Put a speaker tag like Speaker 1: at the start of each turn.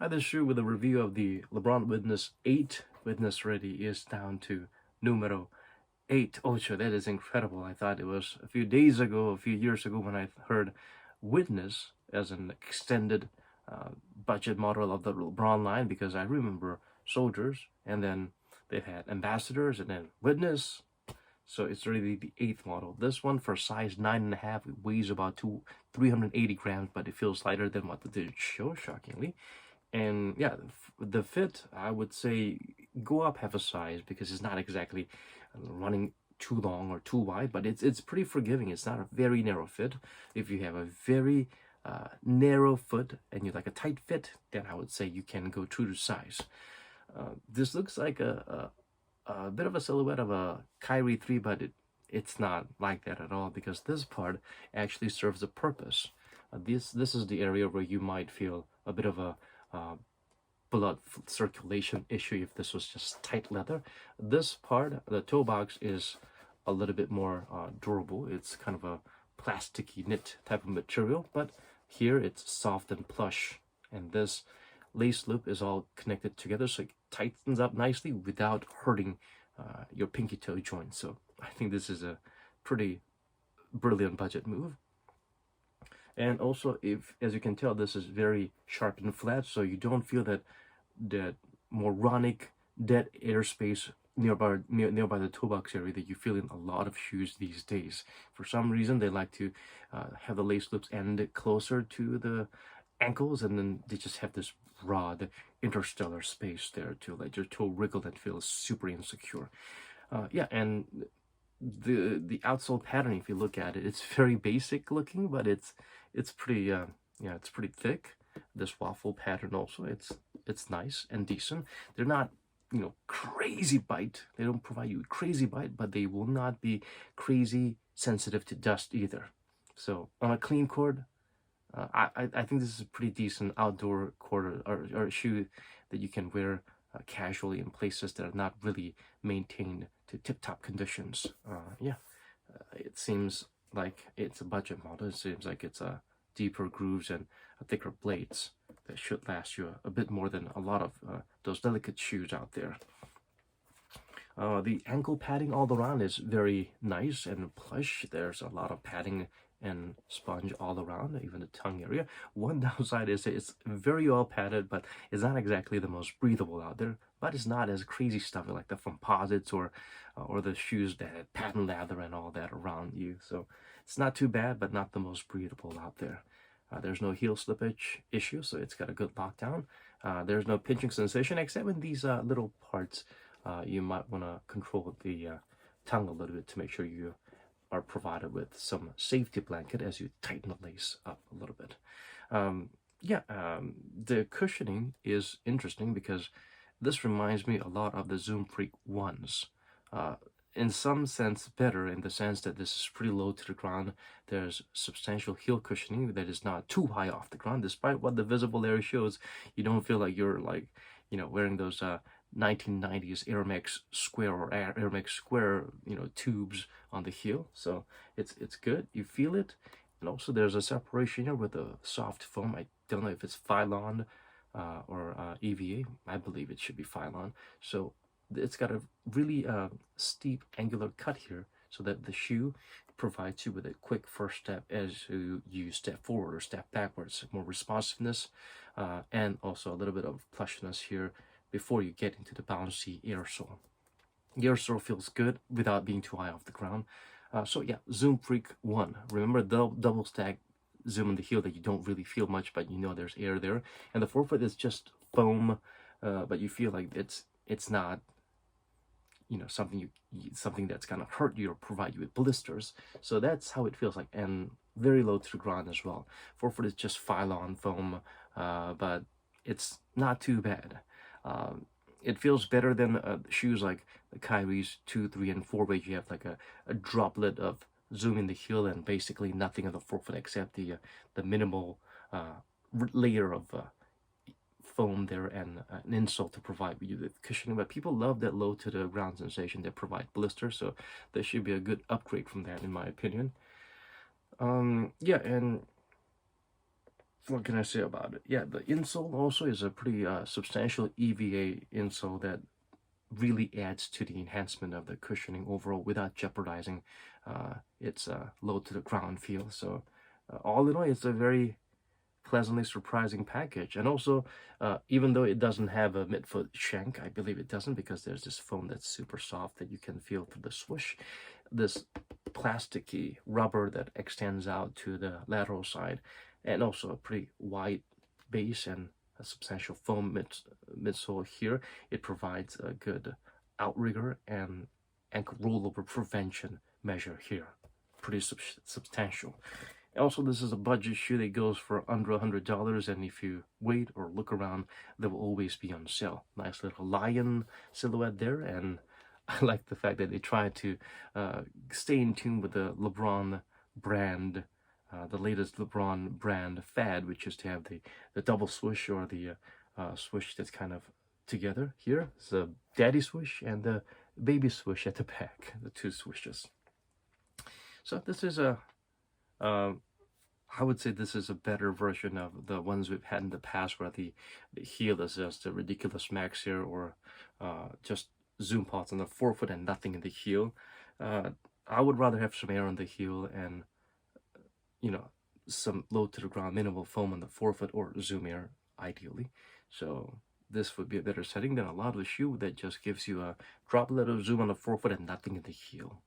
Speaker 1: Hi, this shoe with a review of the LeBron Witness 8. Witness Ready is down to numero 8. Oh, sure, that is incredible. I thought it was a few days ago, a few years ago, when I heard Witness as an extended budget model of the LeBron line, because I remember Soldiers, and then they've had Ambassadors, and then Witness. So it's really the 8th model. This one, for size 9.5, it weighs about 380 grams, but it feels lighter than what the did show, shockingly. And yeah, the fit, I would say go up half a size, because it's not exactly running too long or too wide, but it's pretty forgiving. It's not a very narrow fit. If you have a very narrow foot and you like a tight fit, then I would say you can go true to size. This looks like a bit of a silhouette of a Kyrie 3, but it's not like that at all, because this part actually serves a purpose. This is the area where you might feel a bit of a blood circulation issue if this was just tight leather. This part, the toe box, is a little bit more durable. It's kind of a plasticky knit type of material, but here it's soft and plush, and this lace loop is all connected together, so it tightens up nicely without hurting your pinky toe joint. So I think this is a pretty brilliant budget move. And also, if, as you can tell, this is very sharp and flat, so you don't feel that moronic dead airspace nearby the toe box area that you feel in a lot of shoes these days. For some reason, they like to have the lace loops end closer to the ankles, and then they just have this broad interstellar space there to let your toe wriggle and feel super insecure. Yeah, and the outsole pattern, if you look at it, it's very basic looking, but it's pretty yeah, it's pretty thick. This waffle pattern also, it's nice and decent. They're not, crazy bite. They don't provide you with crazy bite, but they will not be crazy sensitive to dust either. So on a clean court, I think this is a pretty decent outdoor court, or shoe that you can wear casually in places that are not really maintained to tip-top conditions. Yeah, it seems like it's a budget model. It seems like it's deeper grooves and thicker blades that should last you a bit more than a lot of those delicate shoes out there. The ankle padding all around is very nice and plush. There's a lot of padding and sponge all around, even the tongue area. One downside is it's very well padded, but it's not exactly the most breathable out there. But it's not as crazy stuffy like the Composites or the shoes that had patent leather and all that around you. So it's not too bad, but not the most breathable out there. There's no heel slippage issue, so it's got a good lockdown. There's no pinching sensation, except in these little parts. You might want to control the tongue a little bit to make sure you are provided with some safety blanket as you tighten the lace up a little bit. The cushioning is interesting, because this reminds me a lot of the Zoom Freak ones. In some sense better, in the sense that this is pretty low to the ground. There's substantial heel cushioning that is not too high off the ground. Despite what the visible area shows, you don't feel like you're wearing those 1990s Air Max Square or Air Max Square tubes on the heel. So it's good. You feel it. And also there's a separation here with a soft foam. I don't know if it's Phylon or EVA. I believe it should be Phylon. So it's got a really steep angular cut here, so that the shoe provides you with a quick first step as you step forward or step backwards. More responsiveness, and also a little bit of plushness here before you get into the bouncy air sole. The air sole feels good without being too high off the ground. So yeah, Zoom Freak 1. Remember the double stack zoom in the heel that you don't really feel much, but there's air there. And the forefoot is just foam, but you feel like it's not something that's gonna hurt you or provide you with blisters. So that's how it feels like, and very low to the ground as well. Forefoot is just Phylon foam, but it's not too bad. It feels better than shoes like the Kyrie's 2, 3, and 4, where you have like a droplet of zoom in the heel and basically nothing on the forefoot except the minimal layer of foam there and an insole to provide you with cushioning. But people love that low to the ground sensation that provide blisters, so there should be a good upgrade from that, in my opinion. Yeah, and what can I say about it? Yeah, the insole also is a pretty substantial EVA insole that really adds to the enhancement of the cushioning overall without jeopardizing its low to the ground feel. So all in all, it's a very pleasantly surprising package. And also, even though it doesn't have a midfoot shank, I believe it doesn't, because there's this foam that's super soft that you can feel through the swoosh. This plasticky rubber that extends out to the lateral side, and also a pretty wide base and a substantial foam midsole here. It provides a good outrigger and ankle rollover prevention measure here. Pretty substantial. Also, this is a budget shoe that goes for under $100, and if you wait or look around, they will always be on sale. Nice little lion silhouette there, and I like the fact that they try to stay in tune with the LeBron brand, the latest LeBron brand fad, which is to have the double swoosh, or the swoosh that's kind of together here. It's a daddy swoosh and the baby swoosh at the back, the two swooshes. So this is a I would say this is a better version of the ones we've had in the past, where the heel is just a ridiculous max here, or just zoom pods on the forefoot and nothing in the heel. I would rather have some air on the heel and, you know, some low to the ground minimal foam on the forefoot, or zoom air ideally. So this would be a better setting than a lot of the shoe that just gives you a droplet of zoom on the forefoot and nothing in the heel.